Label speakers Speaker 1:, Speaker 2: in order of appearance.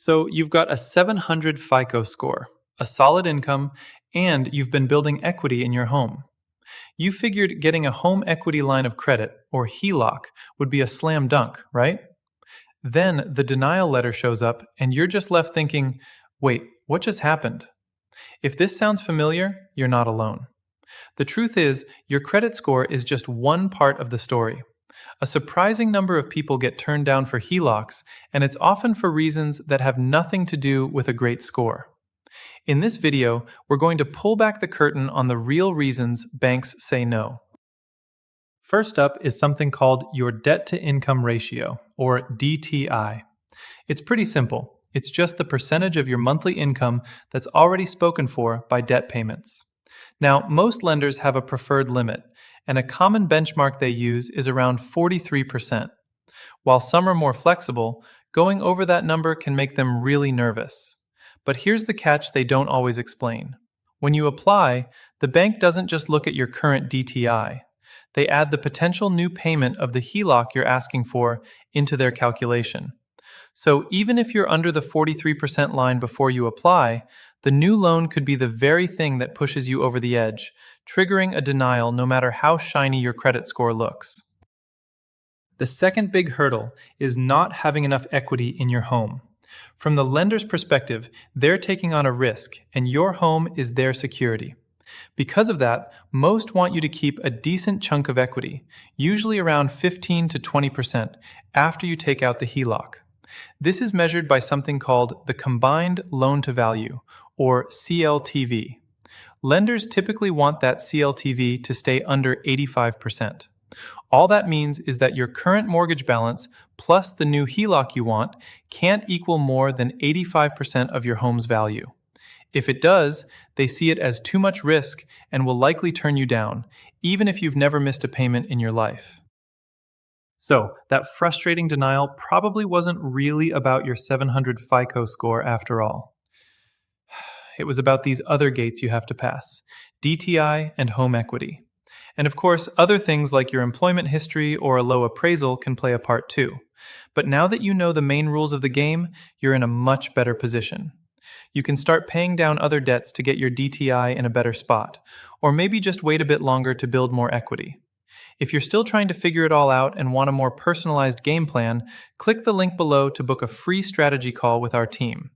Speaker 1: So you've got a 700 FICO score, a solid income, and you've been building equity in your home. You figured getting a home equity line of credit, or HELOC, would be a slam dunk, right? Then the denial letter shows up, and you're just left thinking, wait, what just happened? If this sounds familiar, you're not alone. The truth is, your credit score is just one part of the story. A surprising number of people get turned down for HELOCs, and it's often for reasons that have nothing to do with a great score. In this video, we're going to pull back the curtain on the real reasons banks say no. First up is something called your debt-to-income ratio, or DTI. It's pretty simple. It's just the percentage of your monthly income that's already spoken for by debt payments. Now, most lenders have a preferred limit, and a common benchmark they use is around 43%. While some are more flexible, going over that number can make them really nervous. But here's the catch they don't always explain. When you apply, the bank doesn't just look at your current DTI. They add the potential new payment of the HELOC you're asking for into their calculation. So even if you're under the 43% line before you apply, the new loan could be the very thing that pushes you over the edge, triggering a denial no matter how shiny your credit score looks. The second big hurdle is not having enough equity in your home. From the lender's perspective, they're taking on a risk, and your home is their security. Because of that, most want you to keep a decent chunk of equity, usually around 15 to 20%, after you take out the HELOC. This is measured by something called the combined loan-to-value, or CLTV. Lenders typically want that CLTV to stay under 85%. All that means is that your current mortgage balance plus the new HELOC you want can't equal more than 85% of your home's value. If it does, they see it as too much risk and will likely turn you down, even if you've never missed a payment in your life. So, that frustrating denial probably wasn't really about your 700 FICO score after all. It was about these other gates you have to pass: DTI and home equity. And of course, other things like your employment history or a low appraisal can play a part too. But now that you know the main rules of the game, you're in a much better position. You can start paying down other debts to get your DTI in a better spot, or maybe just wait a bit longer to build more equity. If you're still trying to figure it all out and want a more personalized game plan, click the link below to book a free strategy call with our team.